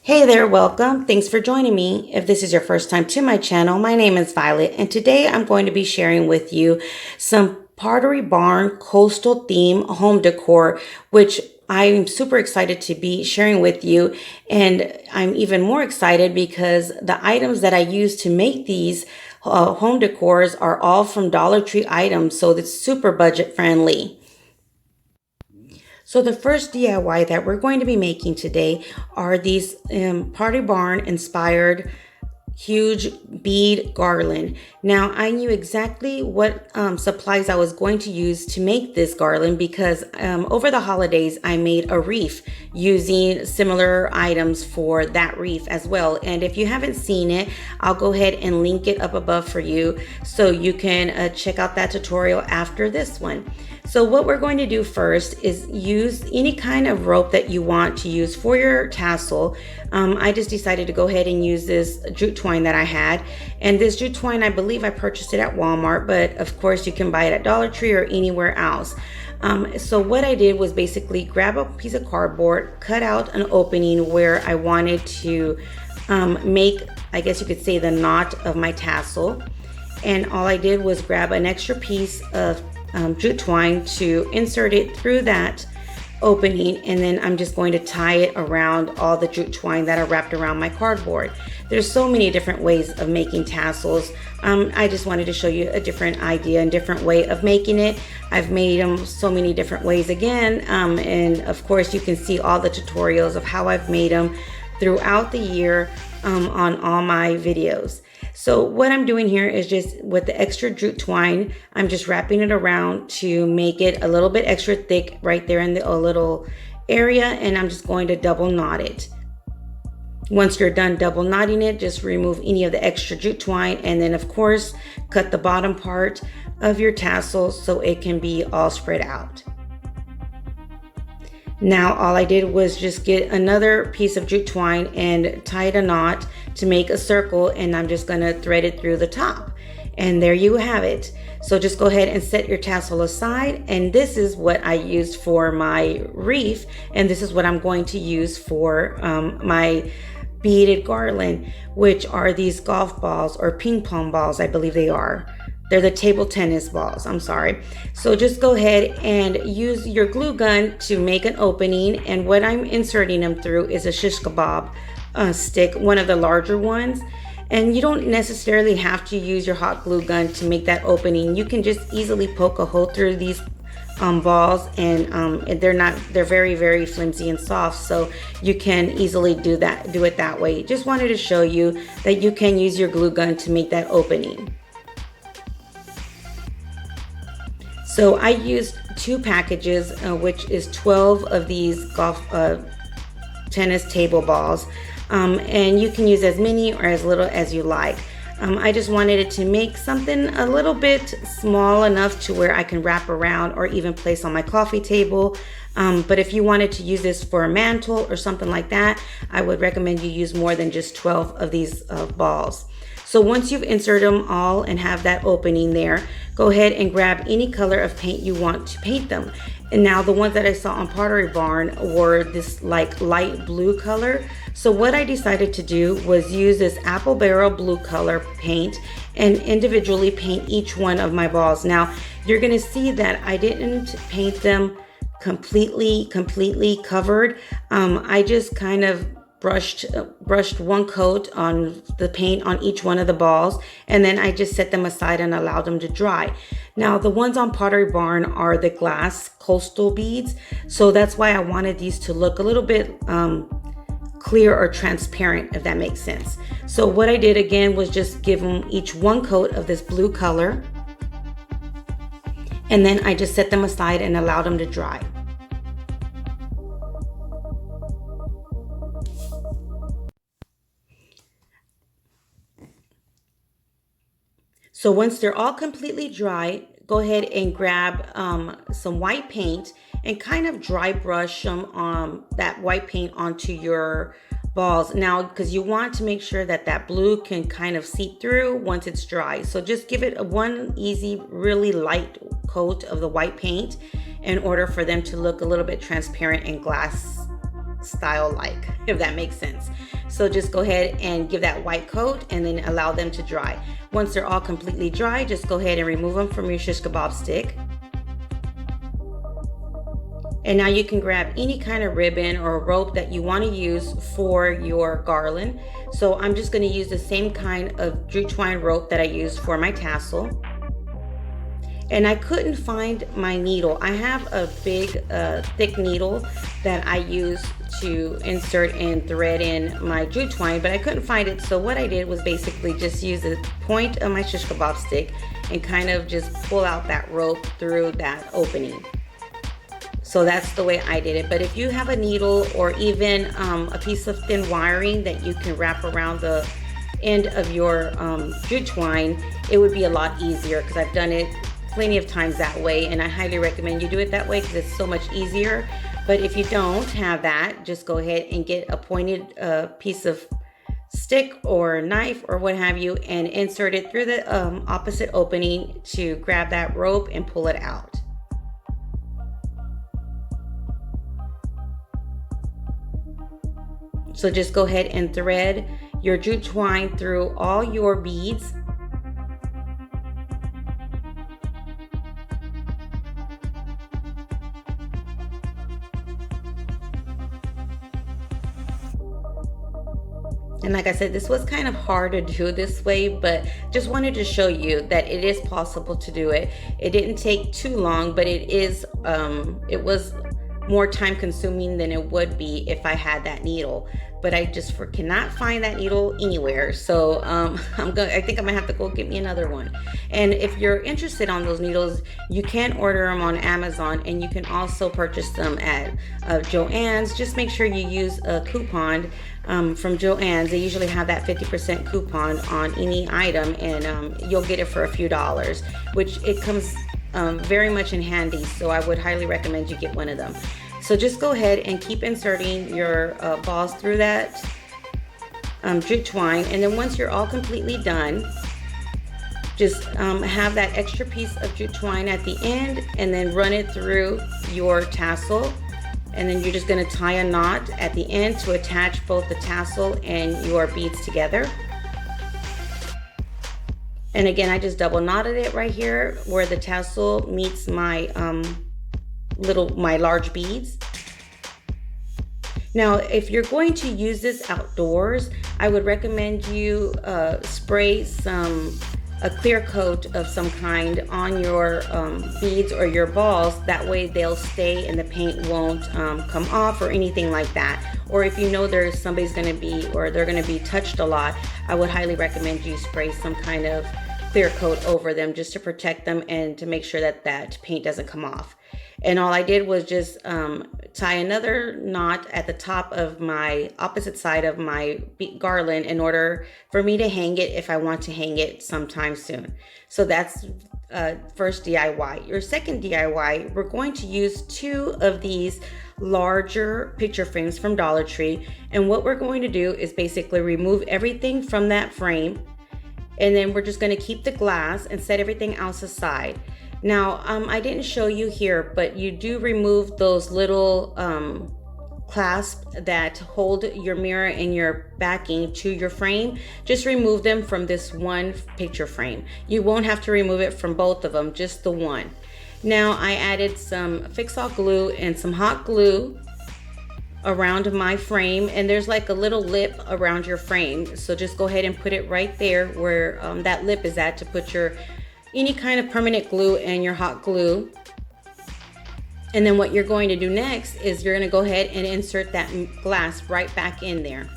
Hey there, welcome. Thanks for joining me. If this is your first time to my channel, my name is Violet, and today I'm going to be sharing with you some Pottery Barn coastal theme home decor, which I'm super excited to be sharing with you. And I'm even more excited because the items that I use to make these home decors are all from Dollar Tree items, so it's super budget friendly. So the first DIY that we're going to be making today are these Party Barn inspired huge bead garland. Now I knew exactly what supplies I was going to use to make this garland because over the holidays I made a wreath using similar items for that wreath as well. And if you haven't seen it, I'll go ahead and link it up above for you so you can check out that tutorial after this one. So what we're going to do first is use any kind of rope that you want to use for your tassel. I just decided to go ahead and use this jute twine that I had. And this jute twine, I believe I purchased it at Walmart, but of course you can buy it at Dollar Tree or anywhere else. So what I did was basically grab a piece of cardboard, cut out an opening where I wanted to make, I guess you could say, the knot of my tassel. And all I did was grab an extra piece of jute twine to insert it through that opening, and then I'm just going to tie it around all the jute twine that are wrapped around my cardboard. There's so many different ways of making tassels. I just wanted to show you a different idea and different way of making it. I've made them so many different ways again, and of course you can see all the tutorials of how I've made them throughout the year on all my videos. So what I'm doing here is just with the extra jute twine, I'm just wrapping it around to make it a little bit extra thick right there in the little area, and I'm just going to double knot it. Once you're done double knotting it, just remove any of the extra jute twine, and then of course cut the bottom part of your tassel so it can be all spread out. Now all I did was just get another piece of jute twine and tied a knot to make a circle, and I'm just going to thread it through the top. And there you have it. So just go ahead and set your tassel aside, and this is what I used for my wreath, and this is what I'm going to use for my beaded garland, which are these golf balls or ping pong balls, I believe they are. They're the table tennis balls, I'm sorry. So just go ahead and use your glue gun to make an opening, and what I'm inserting them through is a shish kebab stick, one of the larger ones. And you don't necessarily have to use your hot glue gun to make that opening. You can just easily poke a hole through these balls, and they're very, very flimsy and soft, so you can easily do it that way. Just wanted to show you that you can use your glue gun to make that opening. So I used 2 packages, which is 12 of these golf tennis table balls, and you can use as many or as little as you like. I just wanted it to make something a little bit small enough to where I can wrap around or even place on my coffee table. But if you wanted to use this for a mantle or something like that, I would recommend you use more than just 12 of these balls. So once you've inserted them all and have that opening there, go ahead and grab any color of paint you want to paint them. And now the ones that I saw on Pottery Barn were this like light blue color. So what I decided to do was use this apple barrel blue color paint and individually paint each one of my balls. Now you're gonna see that I didn't paint them completely covered. I just kind of brushed one coat on the paint on each one of the balls, and then I just set them aside and allowed them to dry. Now the ones on Pottery Barn are the glass coastal beads, so that's why I wanted these to look a little bit clear or transparent, if that makes sense. So what I did again was just give them each one coat of this blue color, and then I just set them aside and allowed them to dry. So once they're all completely dry, go ahead and grab some white paint and kind of dry brush that white paint onto your balls. Now, because you want to make sure that that blue can kind of seep through once it's dry. So just give it one easy, really light coat of the white paint in order for them to look a little bit transparent and glass style like, if that makes sense. So just go ahead and give that white coat and then allow them to dry. Once they're all completely dry, just go ahead and remove them from your shish kebab stick. And now you can grab any kind of ribbon or rope that you want to use for your garland. So I'm just going to use the same kind of jute twine rope that I used for my tassel. And I couldn't find my needle. I have a big thick needle that I use to insert and thread in my jute twine, but I couldn't find it. So what I did was basically just use the point of my shish kebab stick and kind of just pull out that rope through that opening. So that's the way I did it. But if you have a needle or even a piece of thin wiring that you can wrap around the end of your jute twine, it would be a lot easier, because I've done it plenty of times that way, and I highly recommend you do it that way because it's so much easier. But if you don't have that, just go ahead and get a pointed piece of stick or knife or what have you and insert it through the opposite opening to grab that rope and pull it out. So just go ahead and thread your jute twine through all your beads. And like I said, this was kind of hard to do this way, but just wanted to show you that it is possible to do it. It didn't take too long, but it was more time consuming than it would be if I had that needle. But I just cannot find that needle anywhere. So I think I'm gonna have to go get me another one. And if you're interested on those needles, you can order them on Amazon, and you can also purchase them at Joann's. Just make sure you use a coupon from Joann's. They usually have that 50% coupon on any item, and you'll get it for a few dollars, which it comes very much in handy. So I would highly recommend you get one of them. So just go ahead and keep inserting your balls through that jute twine, and then once you're all completely done, just have that extra piece of jute twine at the end and then run it through your tassel, and then you're just going to tie a knot at the end to attach both the tassel and your beads together. And again, I just double knotted it right here where the tassel meets my my large beads. Now, if you're going to use this outdoors, I would recommend you spray a clear coat of some kind on your beads or your balls. That way they'll stay and the paint won't come off or anything like that. Or if you know there's somebody's going to be, or they're going to be touched a lot, I would highly recommend you spray some kind of clear coat over them just to protect them and to make sure that that paint doesn't come off. And all I did was just tie another knot at the top of my opposite side of my garland in order for me to hang it if I want to hang it sometime soon. So that's first DIY. Your second DIY, we're going to use 2 of these larger picture frames from Dollar Tree. And what we're going to do is basically remove everything from that frame. And then we're just going to keep the glass and set everything else aside. Now, I didn't show you here, but you do remove those little clasps that hold your mirror and your backing to your frame. Just remove them from this one picture frame. You won't have to remove it from both of them, just the one. Now, I added some fix-all glue and some hot glue around my frame, and there's like a little lip around your frame. So just go ahead and put it right there where that lip is at to put your any kind of permanent glue and your hot glue. And then what you're going to do next is you're going to go ahead and insert that glass right back in there.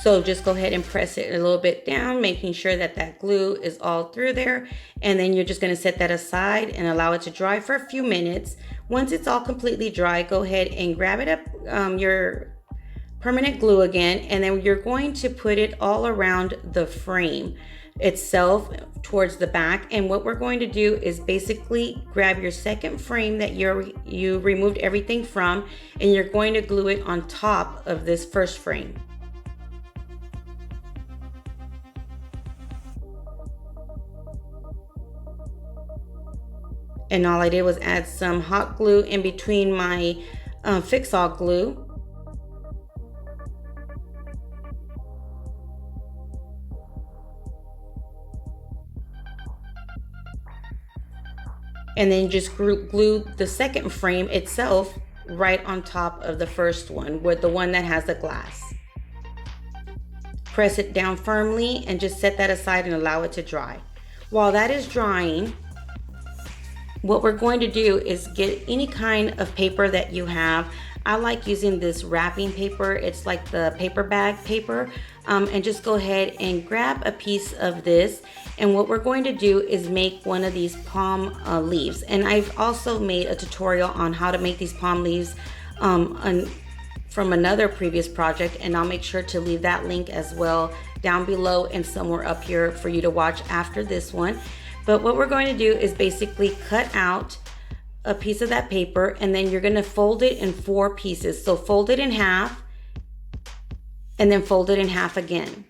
So just go ahead and press it a little bit down, making sure that that glue is all through there. And then you're just going to set that aside and allow it to dry for a few minutes. Once it's all completely dry, go ahead and grab it up, your permanent glue again, and then you're going to put it all around the frame itself towards the back. And what we're going to do is basically grab your second frame that you removed everything from, and you're going to glue it on top of this first frame. And all I did was add some hot glue in between my fix-all glue. And then just glue the second frame itself right on top of the first one, with the one that has the glass. Press it down firmly and just set that aside and allow it to dry. While that is drying, what we're going to do is get any kind of paper that you have. I like using this wrapping paper. It's like the paper bag paper. And just go ahead and grab a piece of this. And what we're going to do is make one of these palm leaves. And I've also made a tutorial on how to make these palm leaves from another previous project. And I'll make sure to leave that link as well down below and somewhere up here for you to watch after this one. But what we're going to do is basically cut out a piece of that paper, and then you're going to fold it in 4 pieces. So fold it in half, and then fold it in half again.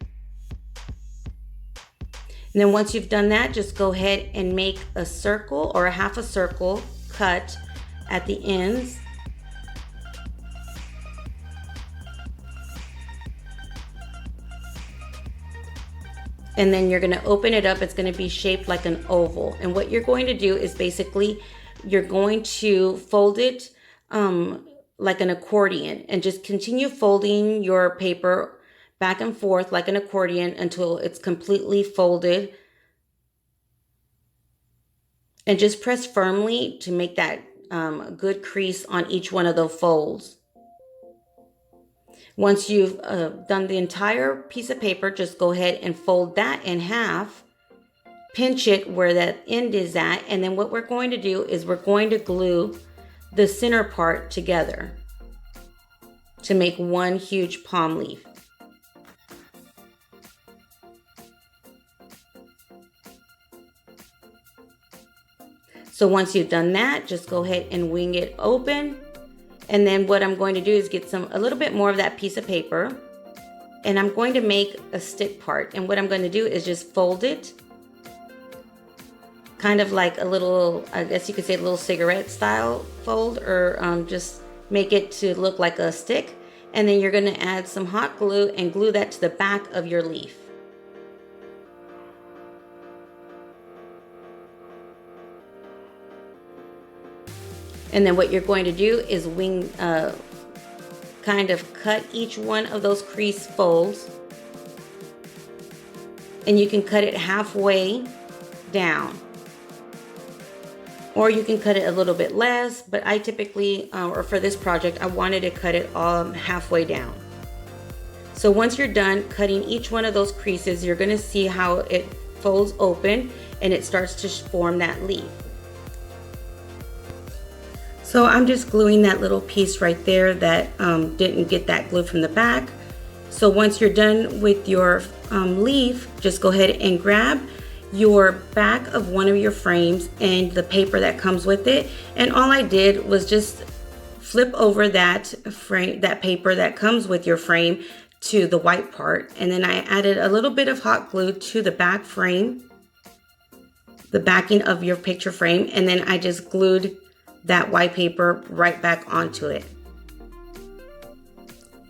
And then once you've done that, just go ahead and make a circle or a half a circle cut at the ends. And then you're going to open it up. It's going to be shaped like an oval. And what you're going to do is basically you're going to fold it like an accordion, and just continue folding your paper back and forth like an accordion until it's completely folded. And just press firmly to make that good crease on each one of the folds. Once you've done the entire piece of paper, just go ahead and fold that in half. Pinch it where that end is at. And then what we're going to do is we're going to glue the center part together to make one huge palm leaf. So once you've done that, just go ahead and wing it open. And then what I'm going to do is get a little bit more of that piece of paper, and I'm going to make a stick part. And what I'm going to do is just fold it, kind of like a little, I guess you could say a little cigarette style fold, or just make it to look like a stick. And then you're going to add some hot glue and glue that to the back of your leaf. And then what you're going to do is kind of cut each one of those crease folds. And you can cut it halfway down. Or you can cut it a little bit less, but I typically, or for this project, I wanted to cut it all halfway down. So once you're done cutting each one of those creases, you're going to see how it folds open and it starts to form that leaf. So I'm just gluing that little piece right there that didn't get that glue from the back. So once you're done with your leaf, just go ahead and grab your back of one of your frames and the paper that comes with it. And all I did was just flip over that frame, that paper that comes with your frame, to the white part. And then I added a little bit of hot glue to the back frame, the backing of your picture frame. And then I just glued that white paper right back onto it.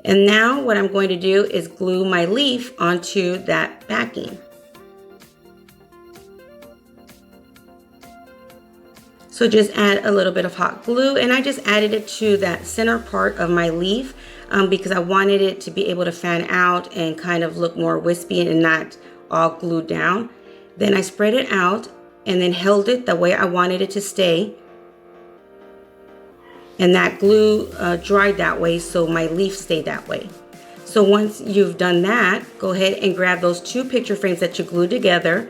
And now what I'm going to do is glue my leaf onto that backing. So just add a little bit of hot glue, and I just added it to that center part of my leaf because I wanted it to be able to fan out and kind of look more wispy and not all glued down. Then I spread it out and then held it the way I wanted it to stay. And that glue dried that way, so my leaf stayed that way. So once you've done that, go ahead and grab those 2 picture frames that you glued together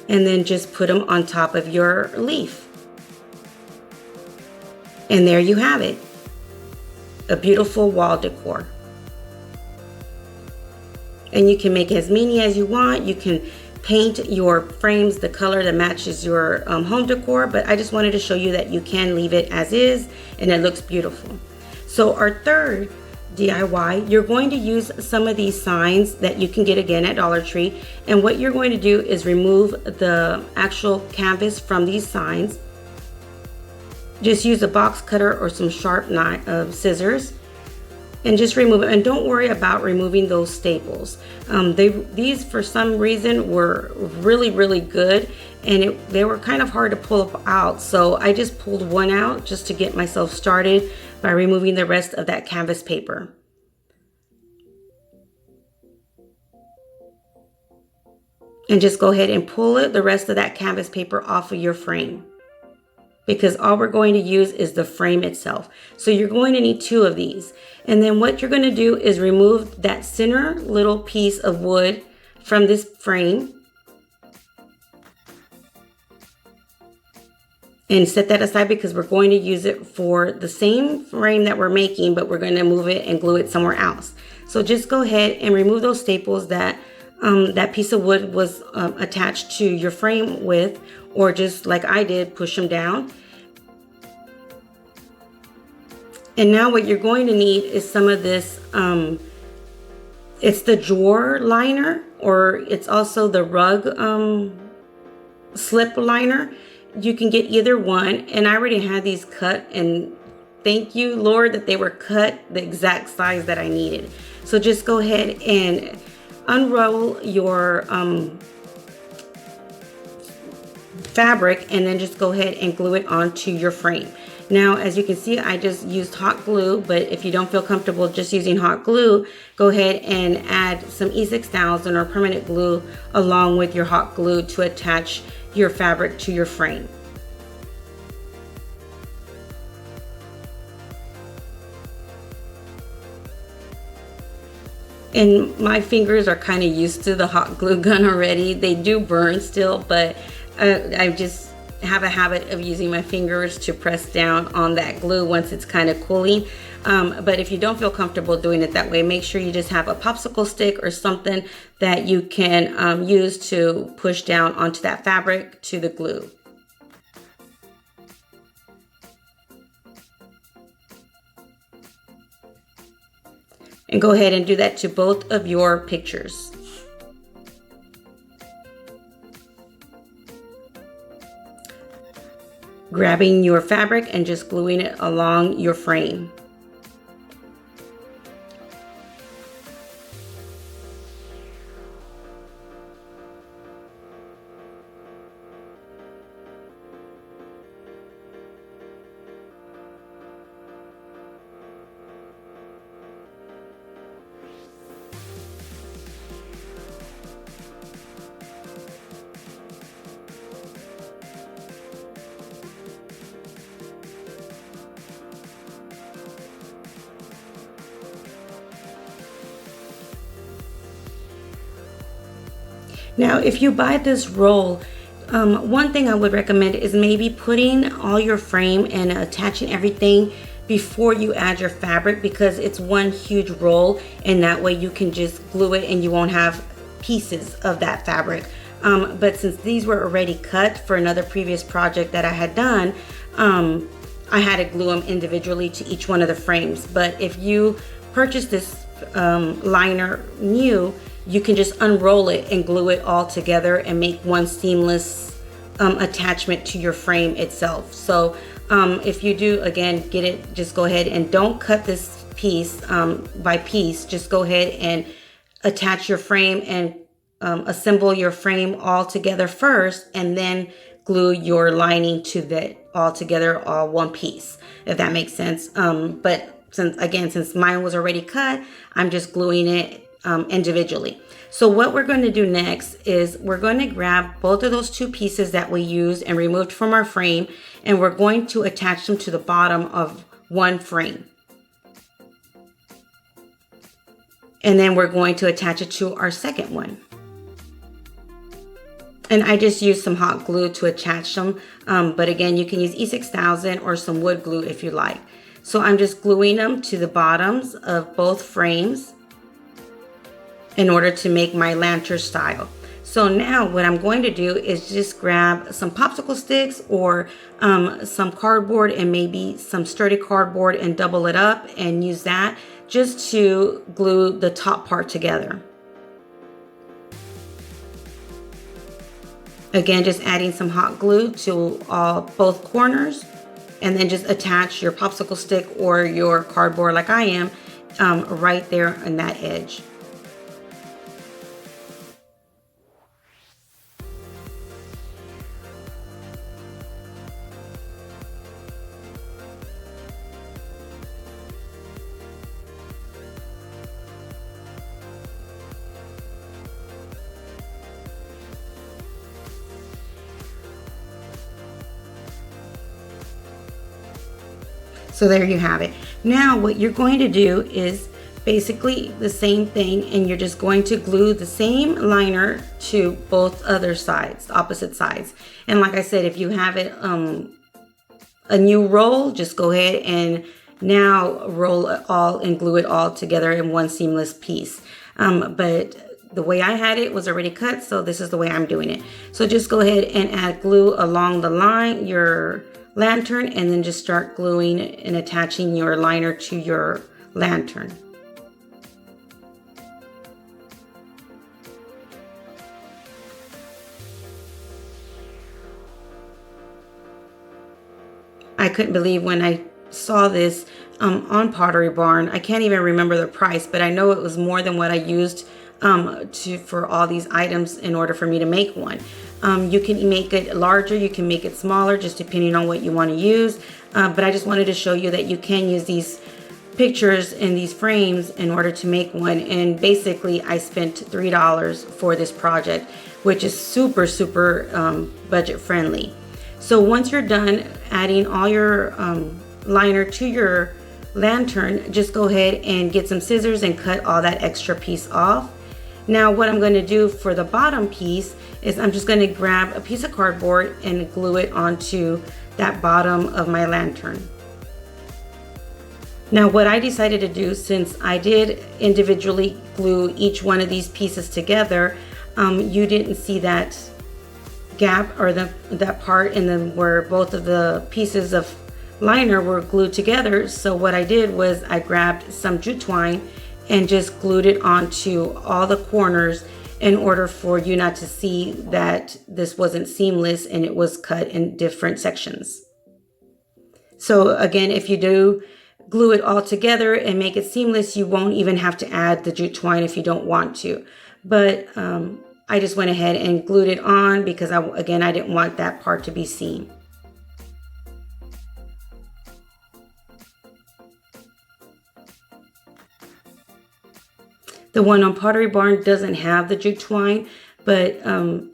and then just put them on top of your leaf. And there you have it, a beautiful wall decor. And you can make as many as you want. You can paint your frames the color that matches your home decor, but I just wanted to show you that you can leave it as is and it looks beautiful. So our third DIY, you're going to use some of these signs that you can get again at Dollar Tree, and what you're going to do is remove the actual canvas from these signs, Just use a box cutter or some sharp scissors and just remove it. And don't worry about removing those staples. These for some reason were really good, and they were kind of hard to pull out. So I just pulled one out just to get myself started by removing the rest of that canvas paper. And just go ahead and pull the rest of that canvas paper off of your frame, because all we're going to use is the frame itself. So you're going to need 2 of these. And then what you're going to do is remove that center little piece of wood from this frame and set that aside, because we're going to use it for the same frame that we're making, but we're going to move it and glue it somewhere else. So just go ahead and remove those staples that that piece of wood was attached to your frame with, or just like I did, push them down. And now what you're going to need is some of this, it's the drawer liner, or it's also the rug slip liner. You can get either one, and I already had these cut, and thank you Lord that they were cut the exact size that I needed. So just go ahead and unroll your fabric, and then just go ahead and glue it onto your frame. Now, as you can see, I just used hot glue, but if you don't feel comfortable just using hot glue, go ahead and add some E6000 or permanent glue along with your hot glue to attach your fabric to your frame. And my fingers are kind of used to the hot glue gun already. They do burn still, but I just have a habit of using my fingers to press down on that glue once it's kind of cooling. But if you don't feel comfortable doing it that way, make sure you just have a popsicle stick or something that you can use to push down onto that fabric to the glue. And go ahead and do that to both of your pictures. Grabbing your fabric and just gluing it along your frame. Now, if you buy this roll, one thing I would recommend is maybe putting all your frame and attaching everything before you add your fabric, because it's one huge roll, and that way you can just glue it and you won't have pieces of that fabric. But since these were already cut for another previous project that I had done, I had to glue them individually to each one of the frames. But if you purchase this liner new, you can just unroll it and glue it all together and make one seamless attachment to your frame itself. So if you do, again, get it, just go ahead and don't cut this piece by piece. Just go ahead and attach your frame and assemble your frame all together first, and then glue your lining to that all together, all one piece, if that makes sense. But since mine was already cut, I'm just gluing it individually. So what we're going to do next is we're going to grab both of those 2 pieces that we used and removed from our frame, and we're going to attach them to the bottom of one frame. And then we're going to attach it to our second one. And I just used some hot glue to attach them. But again, you can use E6000 or some wood glue if you like. So I'm just gluing them to the bottoms of both frames in order to make my lantern style. So now what I'm going to do is just grab some popsicle sticks or some cardboard, and maybe some sturdy cardboard, and double it up and use that just to glue the top part together. Again, just adding some hot glue to both corners and then just attach your popsicle stick or your cardboard like I am right there on that edge. So there you have it. Now what you're going to do is basically the same thing, and you're just going to glue the same liner to both other sides, opposite sides. And like I said, if you have it a new roll, just go ahead and now roll it all and glue it all together in one seamless piece. But the way I had it was already cut, so this is the way I'm doing it. So just go ahead and add glue along the line, your lantern, and then just start gluing and attaching your liner to your lantern. I couldn't believe when I saw this on Pottery Barn. I can't even remember the price, but I know it was more than what I used for all these items in order for me to make one. You can make it larger, you can make it smaller, just depending on what you want to use. But I just wanted to show you that you can use these pictures in these frames in order to make one. And basically I spent $3 for this project, which is super budget friendly. So once you're done adding all your liner to your lantern, just go ahead and get some scissors and cut all that extra piece off. Now what I'm going to do for the bottom piece is I'm just going to grab a piece of cardboard and glue it onto that bottom of my lantern. Now what I decided to do, since I did individually glue each one of these pieces together, you didn't see that gap or that part and then where both of the pieces of liner were glued together. So what I did was I grabbed some jute twine and just glued it onto all the corners in order for you not to see that this wasn't seamless and it was cut in different sections. So again, if you do glue it all together and make it seamless, you won't even have to add the jute twine if you don't want to. But I just went ahead and glued it on because I didn't want that part to be seen. The one on Pottery Barn doesn't have the jute twine, but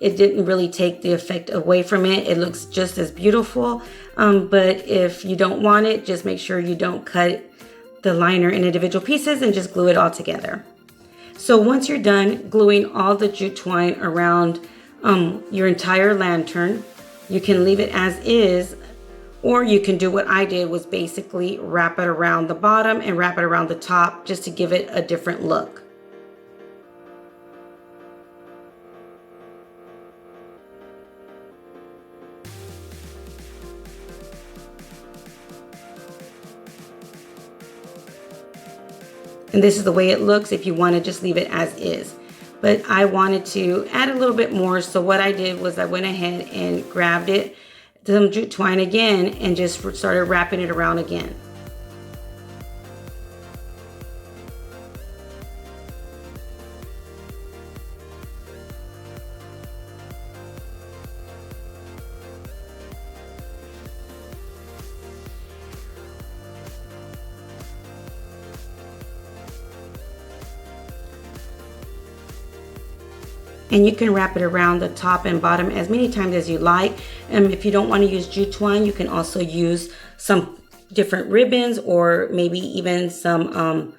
it didn't really take the effect away from it. It looks just as beautiful. But if you don't want it, just make sure you don't cut the liner in individual pieces and just glue it all together. So once you're done gluing all the jute twine around your entire lantern, you can leave it as is, or you can do what I did, was basically wrap it around the bottom and wrap it around the top just to give it a different look. And this is the way it looks if you want to just leave it as is. But I wanted to add a little bit more, so what I did was I went ahead and grabbed it, some jute twine again, and just started wrapping it around again. And you can wrap it around the top and bottom as many times as you like. If you don't want to use jute twine, you can also use some different ribbons, or maybe even some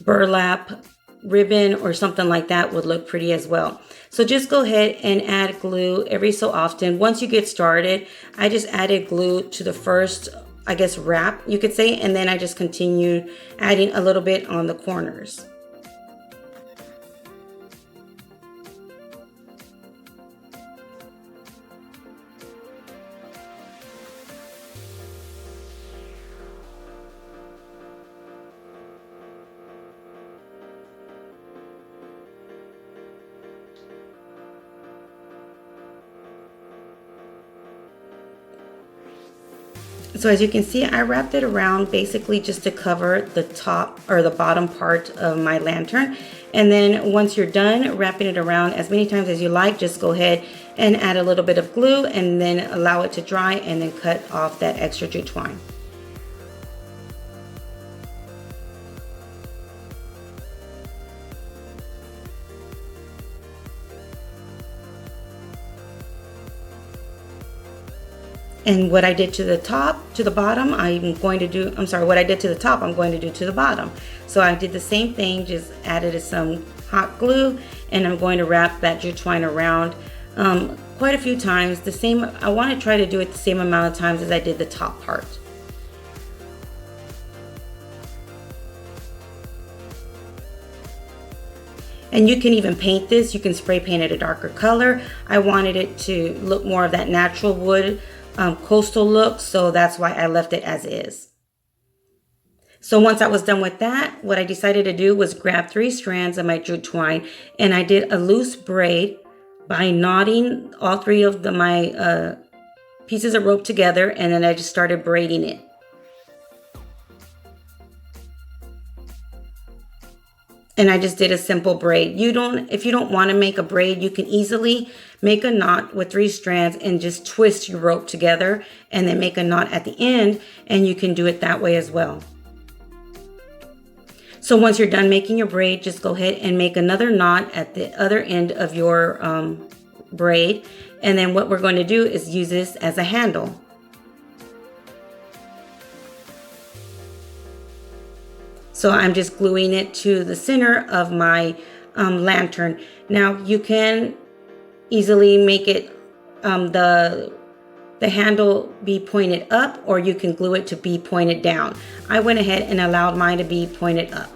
burlap ribbon or something like that would look pretty as well. So just go ahead and add glue every so often. Once you get started, I just added glue to the first, I guess, wrap, you could say, and then I just continued adding a little bit on the corners. So as you can see, I wrapped it around basically just to cover the top or the bottom part of my lantern. And then once you're done wrapping it around as many times as you like, just go ahead and add a little bit of glue and then allow it to dry and then cut off that extra jute twine. And what I did to the top, to the bottom, what I did to the top, I'm going to do to the bottom. So I did the same thing, just added some hot glue, and I'm going to wrap that jute twine around quite a few times. I want to try to do it the same amount of times as I did the top part. And you can even paint this. You can spray paint it a darker color. I wanted it to look more of that natural wood coastal look, so that's why I left it as is. So once I was done with that, what I decided to do was grab 3 strands of my jute twine, and I did a loose braid by knotting all 3 of my pieces of rope together, and then I just started braiding it. And I just did a simple braid. If you don't want to make a braid, you can easily make a knot with 3 strands and just twist your rope together and then make a knot at the end, and you can do it that way as well. So once you're done making your braid, just go ahead and make another knot at the other end of your braid. And then what we're going to do is use this as a handle. So I'm just gluing it to the center of my lantern. Now you can easily make it the handle be pointed up, or you can glue it to be pointed down. I went ahead and allowed mine to be pointed up.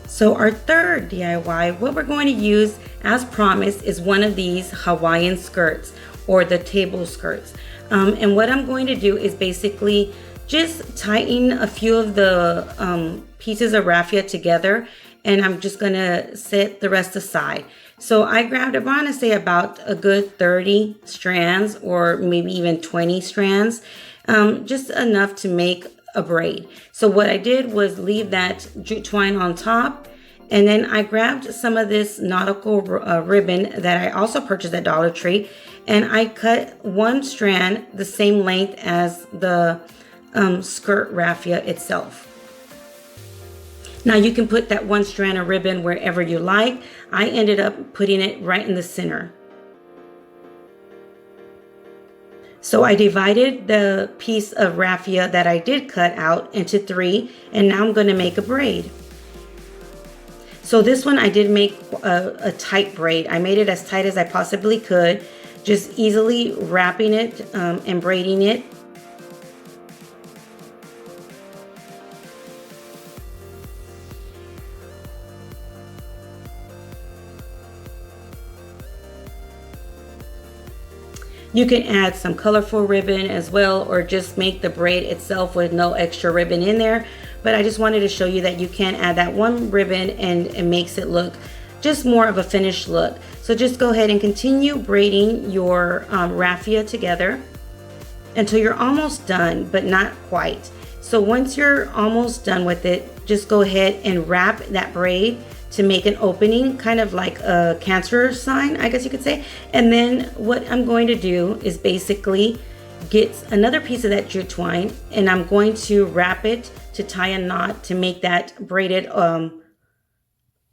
So our third DIY, what we're going to use as promised, is one of these Hawaiian skirts or the table skirts. And what I'm going to do is basically just tighten a few of the pieces of raffia together, and I'm just going to set the rest aside. So I grabbed, I want to say about a good 30 strands or maybe even 20 strands, just enough to make a braid. So what I did was leave that jute twine on top, and then I grabbed some of this nautical ribbon that I also purchased at Dollar Tree, and I cut 1 strand the same length as the skirt raffia itself. Now you can put that 1 strand of ribbon wherever you like. I ended up putting it right in the center. So I divided the piece of raffia that I did cut out into 3, and now I'm going to make a braid. So this one I did make a tight braid. I made it as tight as I possibly could, just easily wrapping it and braiding it. You can add some colorful ribbon as well, or just make the braid itself with no extra ribbon in there. But I just wanted to show you that you can add that 1 ribbon and it makes it look just more of a finished look. So just go ahead and continue braiding your raffia together until you're almost done, but not quite. So once you're almost done with it, just go ahead and wrap that braid to make an opening, kind of like a Cancer sign, I guess you could say. And then what I'm going to do is basically get another piece of that jute twine, and I'm going to wrap it to tie a knot to make that braided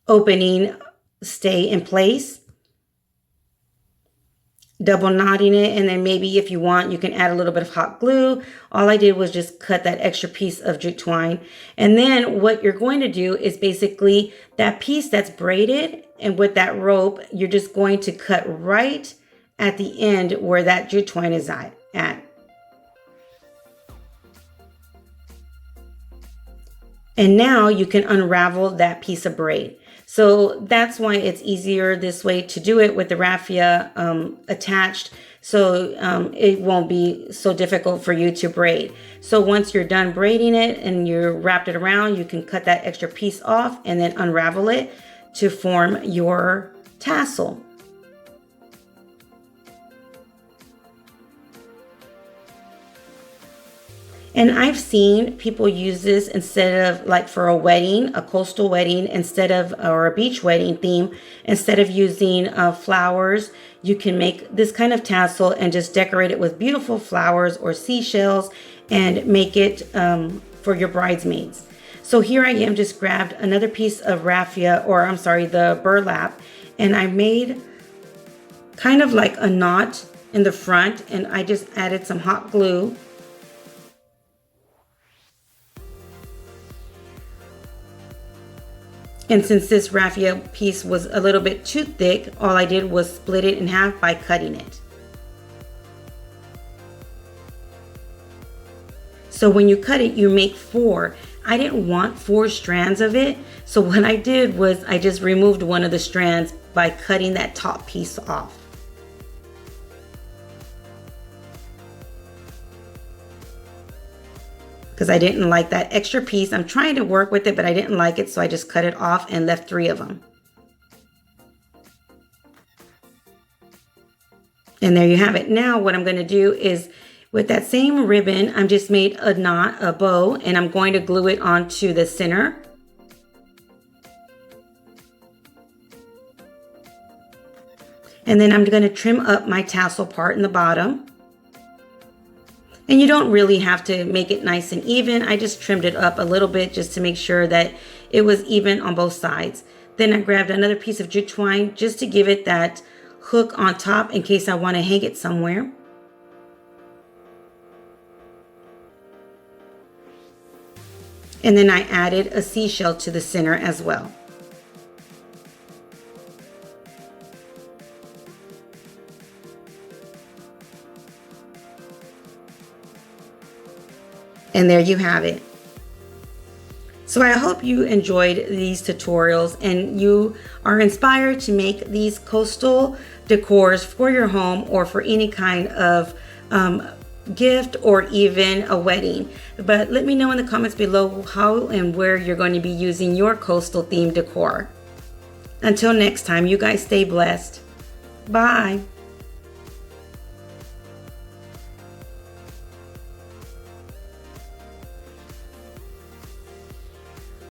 opening stay in place. Double knotting it, and then maybe if you want, you can add a little bit of hot glue. All I did was just cut that extra piece of jute twine. And then what you're going to do is basically that piece that's braided, and with that rope, you're just going to cut right at the end where that jute twine is at. And now you can unravel that piece of braid. So that's why it's easier this way to do it with the raffia attached. So it won't be so difficult for you to braid. So once you're done braiding it and you're wrapped it around, you can cut that extra piece off and then unravel it to form your tassel. And I've seen people use this instead of, like, for a wedding, a coastal wedding, instead of, or a beach wedding theme, instead of using flowers, you can make this kind of tassel and just decorate it with beautiful flowers or seashells and make it for your bridesmaids. So here I am, just grabbed another piece of raffia, or I'm sorry, the burlap, and I made kind of like a knot in the front, and I just added some hot glue. And since this raffia piece was a little bit too thick, all I did was split it in half by cutting it. So when you cut it, you make 4. I didn't want 4 strands of it. So what I did was I just removed one of the strands by cutting that top piece off. Because I didn't like that extra piece. I'm trying to work with it, but I didn't like it, so I just cut it off and left 3 of them. And there you have it. Now what I'm going to do is, with that same ribbon, I'm just made a knot, a bow, and I'm going to glue it onto the center. And then I'm going to trim up my tassel part in the bottom. And you don't really have to make it nice and even. I just trimmed it up a little bit just to make sure that it was even on both sides. Then I grabbed another piece of jute twine just to give it that hook on top in case I want to hang it somewhere. And then I added a seashell to the center as well. And there you have it. So I hope you enjoyed these tutorials and you are inspired to make these coastal decors for your home or for any kind of gift or even a wedding. But let me know in the comments below how and where you're going to be using your coastal themed decor. Until next time, you guys stay blessed. Bye.